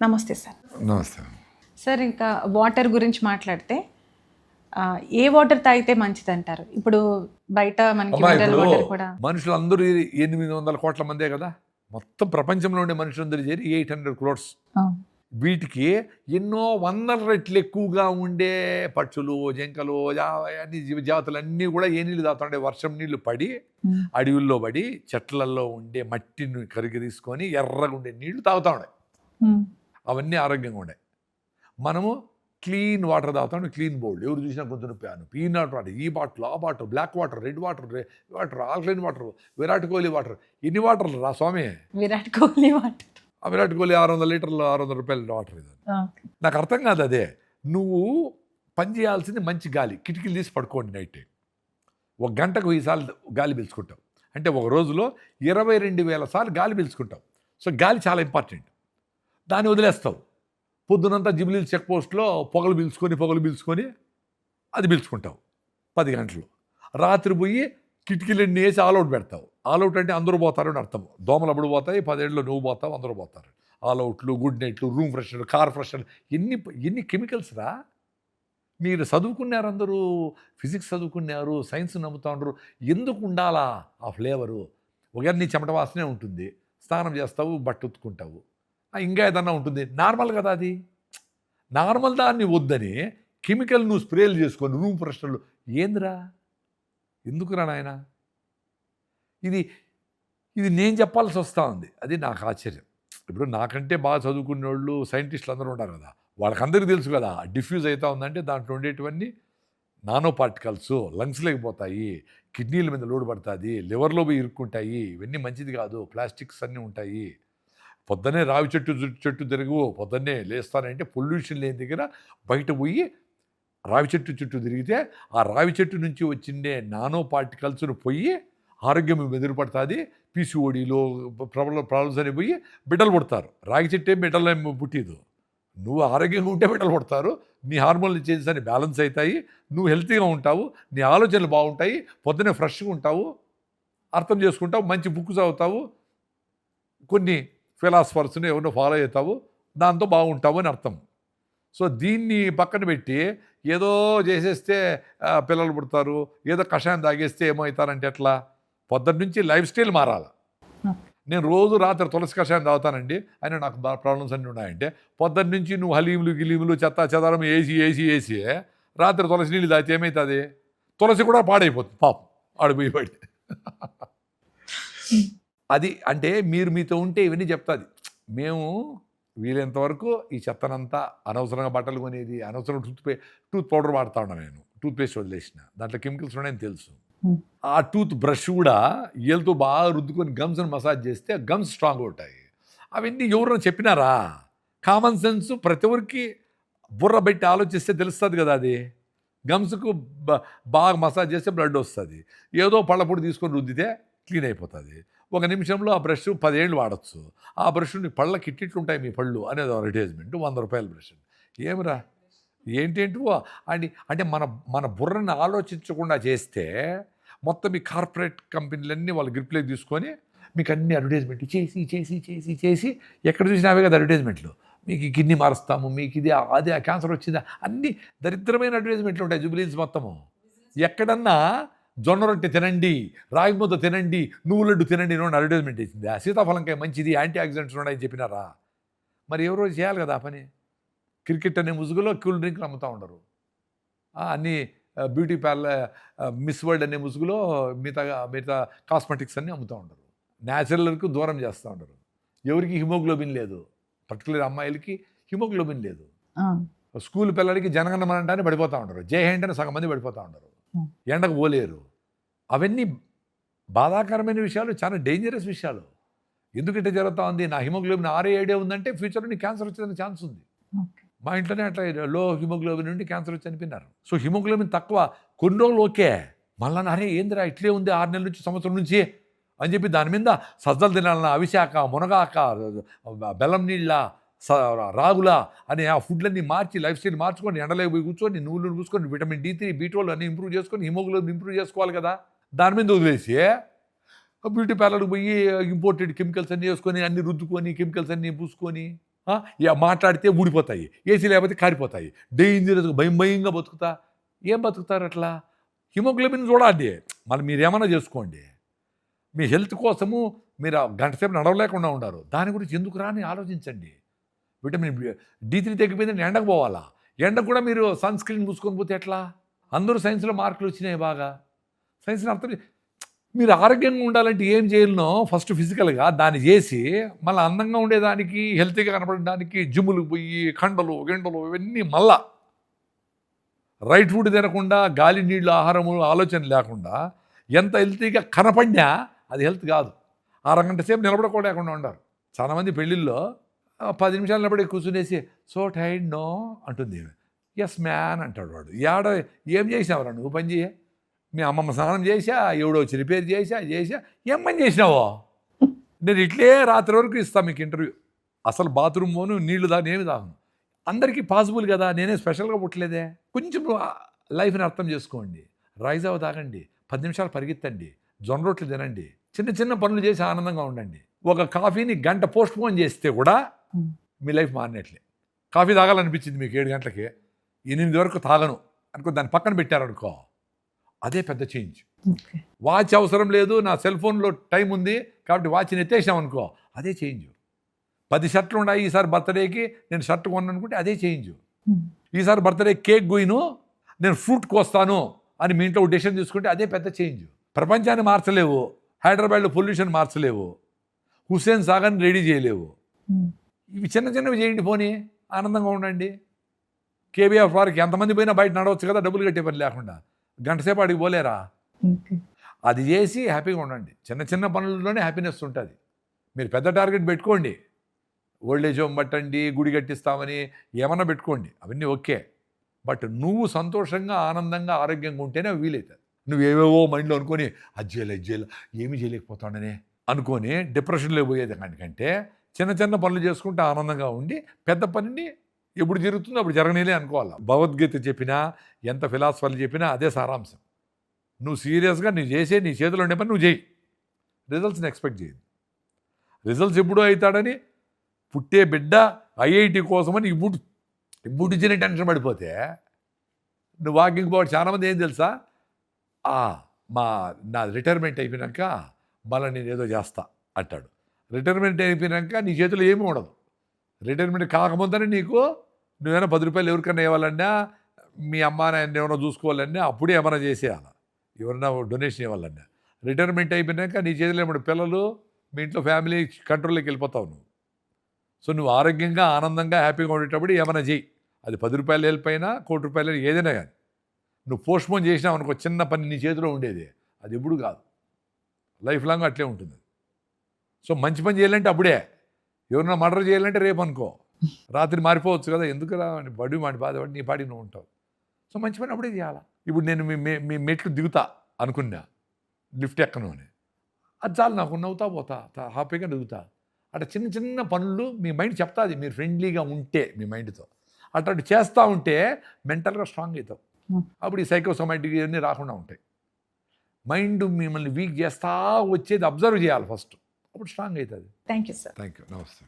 నమస్తే సార్. నమస్తే. సార్ ఇంకా వాటర్ గురించి మాట్లాడితే ఏ వాటర్ తాగితే మంచిదంటారు? ఇప్పుడు బయట మనకి అమ్మా, మినరల్ ఇప్పుడు వాటర్ కూడా మనుషులందరూ 800 కోట్ల మందే కదా, మొత్తం ప్రపంచంలో ఉండే మనుషులందరూ చేరి 800 crores. వీటికి ఎన్నో వందల రెట్లు ఎక్కువగా ఉండే పక్షులు, జింకలు, అన్ని జీవజాతులు అన్నీ కూడా ఏ నీళ్ళు తాగుతుండే? వర్షం నీళ్లు పడి అడవుల్లో పడి చెట్లలో ఉండే మట్టిని కరిగి తీసుకొని ఎర్రగా ఉండే నీళ్లు తాగుతా ఉండే. అవన్నీ ఆరోగ్యంగా ఉండే. మనము క్లీన్ వాటర్ తాగుతాం, క్లీన్ బోల్డ్. ఎవరు చూసినా కొంచెం ప్యాను పీనట్ వాటర్, ఈ బాటిల్, ఆ bottle, black water, red water, alkaline water, Virat Kohli water. ఎన్ని వాటర్లు రా స్వామి? విరాట్ కోహ్లీ వాటర్. ఆ విరాట్ కోహ్లీ 600 లీటర్లు, 600 రూపాయల వాటర్ ఇది. నాకు అర్థం కాదు అదే. నువ్వు పని చేయాల్సింది మంచి గాలి, కిటికీలు తీసి పడుకోండి నైట్. 1 గంటకు 1000 సార్లు గాలి పీల్చుకుంటాం అంటే ఒక రోజులో 22,000 సార్లు గాలి పీల్చుకుంటాం. సో గాలి చాలా ఇంపార్టెంట్. దాన్ని వదిలేస్తావు. పొద్దునంతా జిబ్లీల్ చెక్ పోస్ట్లో పొగలు పీల్చుకొని అది పీల్చుకుంటావు 10 గంటలు. రాత్రి పోయి కిటికీలన్నీ వేసి ఆల్అవుట్ పెడతావు. ఆల్అవుట్ అంటే అందరూ పోతారు అని అర్థం. దోమలు అప్పుడు పోతాయి, 10 ఏళ్ళు నువ్వు పోతావు, అందరూ పోతారు. ఆల్అవుట్లు, గుడ్ నైట్లు, రూమ్ ఫ్రెషనర్, కార్ ఫ్రెషనర్, ఎన్ని కెమికల్స్ రా. మీరు చదువుకున్నారు, అందరూ ఫిజిక్స్ చదువుకున్నారు, సైన్స్ నమ్ముతా ఉండరు. ఎందుకు ఉండాలా ఆ ఫ్లేవరు? ఒకవేళ నీ చెమట వాసనే ఉంటుంది, స్నానం చేస్తావు, బట్ట ఉతుక్కుంటావు, ఇంకా ఏదన్నా ఉంటుంది. నార్మల్ కదా అది. నార్మల్ దాన్ని వద్దని కెమికల్ నువ్వు స్ప్రేలు చేసుకొని రూమ్ ఫ్రెషనర్లు. ఏందిరా, ఎందుకురా నాయన? ఇది నేను చెప్పాల్సి వస్తూ ఉంది. అది నాకు ఆశ్చర్యం. ఇప్పుడు నాకంటే బాగా చదువుకునే వాళ్ళు, సైంటిస్టులు అందరూ ఉన్నారు కదా, వాళ్ళకందరికీ తెలుసు కదా డిఫ్యూజ్ అవుతా ఉందంటే దాంట్లో ఉండేటివన్నీ నానో పార్టికల్స్ లంగ్స్లోకి పోతాయి, కిడ్నీల మీద లోడ్ పడుతుంది, లివర్లో పోయి ఇరుక్కుంటాయి, ఇవన్నీ మంచిది కాదు, ప్లాస్టిక్స్ అన్నీ ఉంటాయి. పొద్దున్నే రావి చెట్టు తిరుగు, పొద్దున్నే లేస్తానంటే పొల్యూషన్ లేని దగ్గర బయట పోయి రావి చెట్టు చుట్టూ తిరిగితే ఆ రావి చెట్టు నుంచి వచ్చిండే నానో పార్టికల్స్ను పోయి ఆరోగ్యం ఎదురుపడుతుంది. పీసీఓడీలో ప్రాబ్లమ్స్ అని పోయి బిడ్డలు పుడతారు. రాగి చెట్టు ఏం బిడ్డలు ఏం పుట్టిదు. నువ్వు ఆరోగ్యంగా ఉంటే బిడ్డలు పుడతారు, నీ హార్మోన్లు చేంజెస్ అని బ్యాలెన్స్ అవుతాయి, నువ్వు హెల్తీగా ఉంటావు, నీ ఆలోచనలు బాగుంటాయి, పొద్దున్నే ఫ్రెష్గా ఉంటావు, అర్థం చేసుకుంటావు, మంచి బుక్ చదువుతావు, కొన్ని ఫిలాసఫర్స్ని ఎవరినో ఫాలో అవుతావు, దాంతో బాగుంటావు అని అర్థం. సో దీన్ని పక్కన పెట్టి ఏదో చేసేస్తే పిల్లలు పుడతారు, ఏదో కషాయం తాగేస్తే ఏమవుతారంటే ఎట్లా? పొద్దున్న నుంచి లైఫ్ స్టైల్ మారాలి. నేను రోజు రాత్రి తులసి కషాయం తాగుతానండి, అయినా నాకు ప్రాబ్లమ్స్ అన్నీ ఉన్నాయంటే పొద్దున్న నుంచి నువ్వు హలీములు గిలీములు చెత్త చెదారం వేసి రాత్రి తులసి నీళ్ళు తాగితే ఏమవుతుంది? తులసి కూడా పాడైపోతుంది పాపం ఆడిపోయి పడితే. అది అంటే మీరు మీతో ఉంటే ఇవన్నీ చెప్తుంది. మేము వీలైనంతవరకు ఈ చెత్తనంతా, అనవసరంగా బట్టలు కొనేది, అనవసరం టూత్ పౌడర్ వాడుతూ ఉన్నాను. నేను టూత్ పేస్ట్ వదిలేసిన, దాంట్లో కెమికల్స్ ఉన్నాయని తెలుసు. ఆ టూత్ బ్రష్ కూడా ఏళ్ళతో బాగా రుద్దుకొని గమ్స్ని మసాజ్ చేస్తే గమ్స్ స్ట్రాంగ్ అవుతాయి. అవన్నీ ఎవరైనా చెప్పినారా? కామన్ సెన్స్ ప్రతి ఒక్కరికి బుర్ర పెట్టి ఆలోచిస్తే తెలుస్తుంది కదా. అది గమ్స్కు బాగా మసాజ్ చేస్తే బ్లడ్ వస్తుంది. ఏదో పళ్ళపొడి తీసుకొని రుద్దితే క్లీన్ అయిపోతుంది. 1 నిమిషంలో ఆ బ్రష్ 10 ఏళ్ళు వాడచ్చు. ఆ బ్రష్ని పళ్ళకి ఇట్లుంటాయి మీ పళ్ళు అనేది అడ్వర్టైజ్మెంట్, 100 రూపాయల బ్రష్. ఏమిరా ఏంటేంటివో అంటే మన బుర్రని ఆలోచించకుండా చేస్తే మొత్తం ఈ కార్పొరేట్ కంపెనీలన్నీ వాళ్ళ గ్రిప్లోకి తీసుకొని మీకు అన్ని అడ్వర్టైజ్మెంట్ చేసి ఎక్కడ చూసినా అవే కదా అడ్వర్టైజ్మెంట్లు. మీకు ఈ కిడ్నీ మారుస్తాము, మీకు ఇది అది క్యాన్సర్ వచ్చిందా, అన్ని దరిద్రమైన అడ్వర్టైజ్మెంట్లు ఉంటాయి జుబిలీన్స్ మొత్తము. ఎక్కడన్నా జొన్న రొట్టె తినండి, రాగి ముద్ద తినండి, నువ్వు లడ్డు తినండి అని అడ్వర్టైజ్మెంట్ వేసింది. సీతాఫలంకాయ మంచిది, యాంటీ ఆక్సిడెంట్స్ ఉన్నాయని చెప్పినారా? మరి ఎవరో చేయాలి కదా ఆ పని. క్రికెట్ అనే ముసుగులో కూల్ డ్రింక్లు అమ్ముతూ ఉండరు. అన్నీ బ్యూటీ పార్లర్, మిస్ వరల్డ్ అనే ముసుగులో మిగతా కాస్మెటిక్స్ అన్నీ అమ్ముతూ ఉండరు. న్యాచురల్కు దూరం చేస్తూ ఉండరు. ఎవరికి హిమోగ్లోబిన్ లేదు, పర్టికులర్ అమ్మాయిలకి హిమోగ్లోబిన్ లేదు. స్కూల్ పిల్లలకి జనగణమన అంటే పడిపోతూ ఉంటారు, జై హింద్ అని సగం మంది పడిపోతూ ఉంటారు, ఎండకు పోలేరు. అవన్నీ బాధాకరమైన విషయాలు, చాలా డేంజరస్ విషయాలు. ఎందుకంటే జరుగుతూ ఉంది? నా హిమోగ్లోబిన్ 6-7 ఉందంటే ఫ్యూచర్లో నీకు క్యాన్సర్ వచ్చేదానికి ఛాన్స్ ఉంది. మా ఇంట్లోనే అట్లా లో హిమోగ్లోబిన్ నుండి క్యాన్సర్ వచ్చి చనిపోయినారు. సో హిమోగ్లోబిన్ తక్కువ కొన్ని రోజులు ఓకే, మళ్ళా అరే ఏందిరా ఇట్లే ఉంది 6 నెలల నుంచి సంవత్సరం నుంచి అని చెప్పి దాని మీద సజ్జలు తినాలన్న, అవిశాఖ, మునగాక, బెల్లం నీళ్ళ, రాగుల అనే ఆ ఫుడ్లన్నీ మార్చి లైఫ్ స్టైల్ మార్చుకొని ఎండలోకి పోయి కూర్చొని నువ్వులు పూసుకొని విటమిన్ D3, B12 అన్నీ ఇంప్రూవ్ చేసుకొని హిమోగ్లోబిన్ ఇంప్రూవ్ చేసుకోవాలి కదా. దాని మీద వదిలేసి బ్యూటీ పార్లర్కి పోయి ఇంపోర్టెడ్ కెమికల్స్ అన్నీ వేసుకొని అన్ని రుద్దుకొని కెమికల్స్ అన్నీ పూసుకొని ఇక మాట్లాడితే ఊడిపోతాయి, ఏసీ లేకపోతే కారిపోతాయి, డేంజరస్గా భయంగా బతుకుతా. ఏం బతుకుతారు అట్లా? హిమోగ్లోబిన్ చూడాలి. మళ్ళీ మీరు ఏమైనా చేసుకోండి, మీ హెల్త్ కోసము మీరు గంట సేపు నడవలేకుండా ఉంటారు, దాని గురించి ఎందుకు రాని ఆలోచించండి. విటమిన్ D3 తగ్గిపోయిందని ఎండకు పోవాలా? ఎండకు కూడా మీరు సన్ స్క్రీన్ పూసుకొని పోతే ఎట్లా? అందరూ సైన్స్లో మార్కులు వచ్చినాయి బాగా. సైన్స్ని అర్థం మీరు ఆరోగ్యంగా ఉండాలంటే ఏం చేయాలనో ఫస్ట్ ఫిజికల్గా దాన్ని చేసి మళ్ళీ అందంగా ఉండేదానికి, హెల్తీగా కనపడడానికి జిమ్ములకు పోయి కండలు గెండలు ఇవన్నీ మళ్ళా రైట్ ఫుడ్ తినకుండా గాలి నీళ్ళు ఆహారము ఆలోచన లేకుండా ఎంత హెల్తీగా కనపడినా అది హెల్త్ కాదు. అరగంట సేపు నిలబడకోలేకుండా ఉండారు. చాలామంది పెళ్ళిళ్ళలో 10 నిమిషాలు నిలబడి కూర్చునేసి సో టైర్డ్ నో అంటుంది. ఎస్ మ్యాన్ అంటాడు వాడు. ఏం చేసినావురా నువ్వు? పని చేయ, మీ అమ్మమ్మ స్నానం చేసా, ఎవడో వచ్చి రిపేర్ చేసా ఏం పని చేసినావో? నేను ఇట్లే రాత్రి వరకు ఇస్తాను మీకు ఇంటర్వ్యూ. అసలు బాత్రూమ్ పోను, నీళ్లు దాని ఏమి తాగను. అందరికీ పాసిబుల్ కదా, నేనే స్పెషల్గా పుట్టలేదే. కొంచెం లైఫ్ని అర్థం చేసుకోండి. రైజ్ అవ తాగండి, 10 నిమిషాలు పరిగెత్తండి, జొన్న రొట్టెలు తినండి, చిన్న పనులు చేసి ఆనందంగా ఉండండి. ఒక కాఫీని గంట పోస్ట్ పోన్ చేస్తే కూడా మీ లైఫ్ మారినట్లే. కాఫీ తాగాలనిపించింది మీకు 7 గంటలకి, 8 వరకు తాగను అనుకో, దాన్ని పక్కన పెట్టారనుకో, అదే పెద్ద చేంజ్. వాచ్ అవసరం లేదు, నా సెల్ ఫోన్లో టైం ఉంది కాబట్టి వాచ్ని ఎత్తేసాం అనుకో, అదే చేంజ్. 10 షర్ట్లు ఉన్నాయి, ఈసారి బర్త్డేకి నేను షర్ట్ కొన్నాను అనుకుంటే అదే చేంజ్. ఈసారి బర్త్డే కేక్ గోయిను, నేను ఫ్రూట్ కోస్తాను అని మీ ఇంట్లో డెసిషన్ తీసుకుంటే అదే పెద్ద చేంజ్. ప్రపంచాన్ని మార్చలేవు, హైదరాబాద్లో పొల్యూషన్ మార్చలేవు, హుస్సేన్ సాగర్ని రెడీ చేయలేవు. ఇవి చిన్నవి చేయండి, పోనీ ఆనందంగా ఉండండి. కేబీఆర్ పార్క్ ఎంతమంది పోయినా బయట నడవచ్చు కదా, డబ్బులు కట్టే పని లేకుండా. గంట సేపు అడిగి పోలేరా? అది చేసి హ్యాపీగా ఉండండి. చిన్న పనుల్లోనే హ్యాపీనెస్ ఉంటుంది. మీరు పెద్ద టార్గెట్ పెట్టుకోండి, ఓల్డేజ్ హోమ్ పట్టండి, గుడి కట్టిస్తామని ఏమన్నా పెట్టుకోండి, అవన్నీ ఓకే. బట్ నువ్వు సంతోషంగా ఆనందంగా ఆరోగ్యంగా ఉంటేనే వీలవుతుంది. నువ్వేవేవో మైండ్లో అనుకొని అది చేయాలి ఏమీ చేయలేకపోతాడనే అనుకొని డిప్రెషన్లో పోయేది కంటే చిన్న పనులు చేసుకుంటే ఆనందంగా ఉండి పెద్ద పనిని ఎప్పుడు జరుగుతుందో అప్పుడు జరగనేలే అనుకోవాలి. భగవద్గీత చెప్పినా, ఎంత ఫిలాసఫీలు చెప్పినా అదే సారాంశం. నువ్వు సీరియస్గా నువ్వు చేసే నీ చేతిలో ఉండే పని నువ్వు చేయి, రిజల్ట్స్ని ఎక్స్పెక్ట్ చేయదు. రిజల్ట్స్ ఎప్పుడూ అవుతాడని పుట్టే బిడ్డ IIT కోసమని ఇప్పుడు ఇచ్చిన టెన్షన్ పడిపోతే నువ్వు వాకింగ్ పోవడం. చాలామంది ఏం తెలుసా, నా రిటైర్మెంట్ అయిపోయినాక మళ్ళీ నేను ఏదో చేస్తా అంటాడు. రిటైర్మెంట్ అయిపోయినాక నీ చేతిలో ఏమీ ఉండదు. రిటైర్మెంట్ కాకముందనే నీకు నువ్వేమైనా 10 రూపాయలు ఎవరికైనా ఇవ్వాలన్నా, మీ అమ్మ నాయన ఏమైనా చూసుకోవాలన్నా అప్పుడే ఏమైనా చేసేయాలి, ఎవరైనా డొనేషన్ ఇవ్వాలన్నా. రిటైర్మెంట్ అయిపోయినాక నీ చేతిలో ఏమైనా పిల్లలు, మీ ఇంట్లో ఫ్యామిలీ కంట్రోల్లోకి వెళ్ళిపోతావు నువ్వు. సో నువ్వు ఆరోగ్యంగా ఆనందంగా హ్యాపీగా ఉండేటప్పుడు ఏమైనా చేయి. అది 10 రూపాయలు వెళ్ళిపోయినా, 1 కోటి రూపాయలు ఏదైనా కానీ. నువ్వు పోస్ట్పోన్ చేసినావు అనుకో, చిన్న పని నీ చేతిలో ఉండేది, అది ఎప్పుడు కాదు, లైఫ్ లాంగ్ అట్లే ఉంటుంది. సో మంచి పని చేయాలంటే అప్పుడే, ఎవరైనా మర్డర్ చేయాలంటే రేపు అనుకో, రాత్రి మారిపోవచ్చు కదా, ఎందుకు రా బడి మాడి బాధపడి నీ పాడి నువ్వు ఉంటావు. సో మంచి పని అప్పుడే చేయాలా. ఇప్పుడు నేను మీ మెట్లు దిగుతా అనుకున్నా, లిఫ్ట్ ఎక్కను అని, అది చాలు నాకు, నవ్వుతా పోతా హ్యాపీగా దిగుతా. అట్లా చిన్న పనులు మీ మైండ్ చెప్తాది, మీరు ఫ్రెండ్లీగా ఉంటే మీ మైండ్తో అట్లాంటి చేస్తూ ఉంటే మెంటల్గా స్ట్రాంగ్ అవుతావు. అప్పుడు ఈ సైకోసోమాటిక్ ఇవన్నీ రాకుండా ఉంటాయి. మైండ్ మిమ్మల్ని వీక్ చేస్తా వచ్చేది అబ్జర్వ్ చేయాలి ఫస్ట్, అప్పుడు స్ట్రాంగ్ అవుతుంది. Thank you sir. Thank you. నమస్తే.